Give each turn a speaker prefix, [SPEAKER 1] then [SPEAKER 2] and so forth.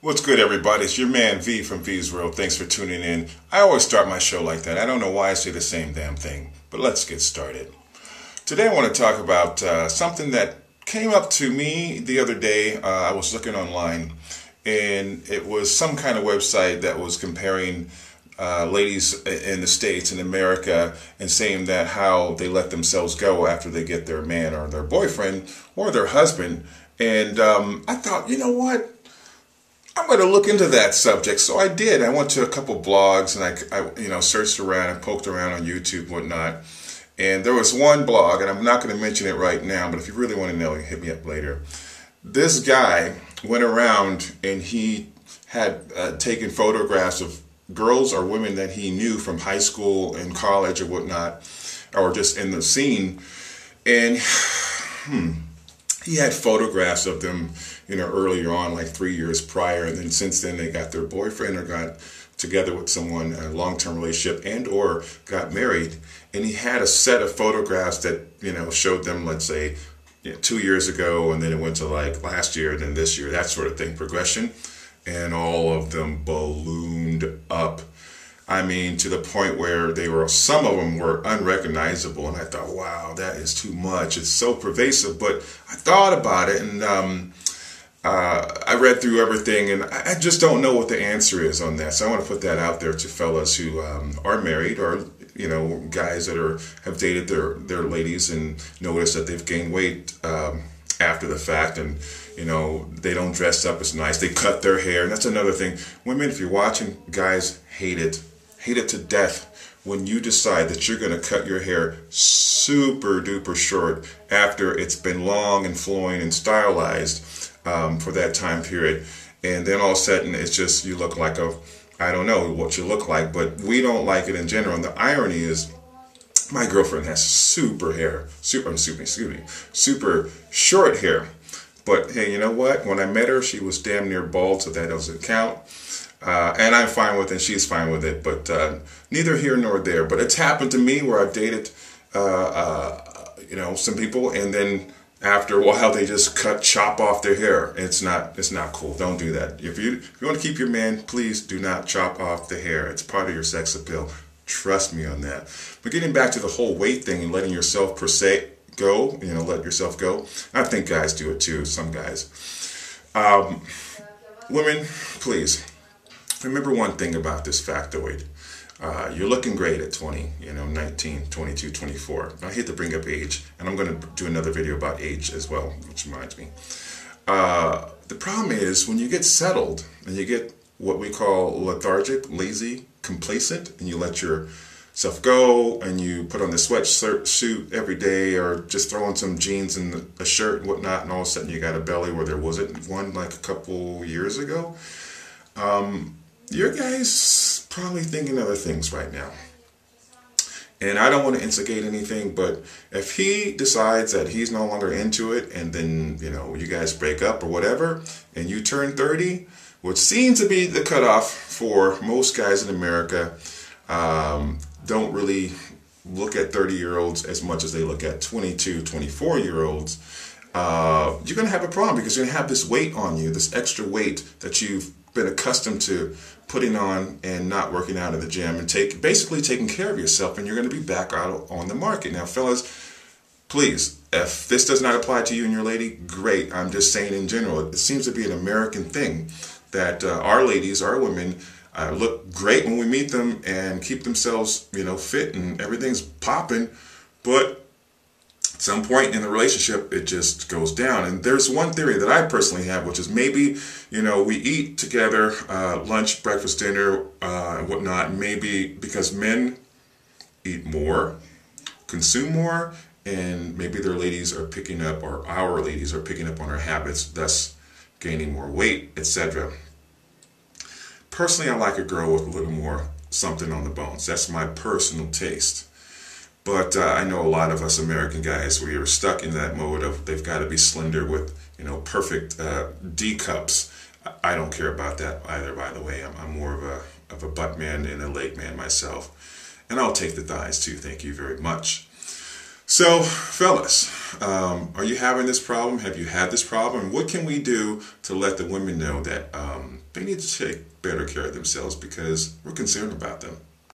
[SPEAKER 1] What's good, everybody? It's your man V from V's World. Thanks for tuning in. I always start my show like that. I don't know why I say the same damn thing, but let's get started. Today I want to talk about something that came up to me the other day. I was looking online, and it was some kind of website that was comparing ladies in the States, in America, and saying that how they let themselves go after they get their man or their boyfriend or their husband. And I thought, you know what? I'm going to look into that subject. So I did. I went to a couple blogs and I searched around and poked around on YouTube and whatnot. And there was one blog, and I'm not going to mention it right now, but if you really want to know, hit me up later. This guy went around and he had taken photographs of girls or women that he knew from high school and college or whatnot, or just in the scene. And he had photographs of them, earlier on, like 3 years prior, and then since then they got their boyfriend or got together with someone, a long-term relationship, and or got married. And he had a set of photographs that, showed them, let's say, 2 years ago, and then it went to like last year, then this year, that sort of thing, progression. And all of them ballooned up. I mean, to the point where some of them were unrecognizable. And I thought, wow, that is too much. It's so pervasive. But I thought about it, and I read through everything, and I just don't know what the answer is on that. So I want to put that out there to fellas who are married, or guys that have dated their ladies and notice that they've gained weight after the fact, and they don't dress up as nice. They cut their hair, and that's another thing. Women, if you're watching, guys hate it to death when you decide that you're going to cut your hair super duper short after it's been long and flowing and stylized for that time period, and then all of a sudden it's just, you look like I don't know what you look like, but we don't like it in general. And the irony is, my girlfriend has super short hair. But hey, you know what? When I met her, she was damn near bald, so that doesn't count. And I'm fine with it, and she's fine with it. But neither here nor there. But it's happened to me where I've dated, some people, and then after a while they just chop off their hair. It's not cool. Don't do that. If you want to keep your man, please do not chop off the hair. It's part of your sex appeal. Trust me on that. But getting back to the whole weight thing and letting yourself per se go, let yourself go. I think guys do it too, some guys. Women, please, remember one thing about this factoid. You're looking great at 20, 19, 22, 24. I hate to bring up age, and I'm going to do another video about age as well, which reminds me. The problem is when you get settled and you get what we call lethargic, lazy, complacent, and you let yourself go and you put on the sweatsuit every day, or just throw on some jeans and a shirt and whatnot, and all of a sudden you got a belly where there wasn't one like a couple years ago. Your guy's probably thinking other things right now. And I don't want to instigate anything, but if he decides that he's no longer into it, and then, you guys break up or whatever, and you turn 30, which seems to be the cutoff for most guys in America, don't really look at 30-year-olds as much as they look at 22, 24-year-olds, you're going to have a problem, because you're going to have this weight on you, this extra weight that you've been accustomed to putting on and not working out at the gym, and basically taking care of yourself, and you're going to be back out on the market. Now, fellas, please, if this does not apply to you and your lady, great. I'm just saying in general, it seems to be an American thing that our ladies, our women, look great when we meet them and keep themselves, fit and everything's popping, but at some point in the relationship, it just goes down. And there's one theory that I personally have, which is maybe, we eat together, lunch, breakfast, dinner, and whatnot, maybe because men eat more, consume more, and maybe their ladies are picking up, or our ladies are picking up on our habits, thus gaining more weight, etc. Personally, I like a girl with a little more something on the bones. That's my personal taste. But I know a lot of us American guys, we are stuck in that mode of they've got to be slender with, perfect D cups. I don't care about that either, by the way. I'm more of a butt man and a leg man myself. And I'll take the thighs too, thank you very much. So, fellas, are you having this problem? Have you had this problem? What can we do to let the women know that they need to take better care of themselves because we're concerned about them.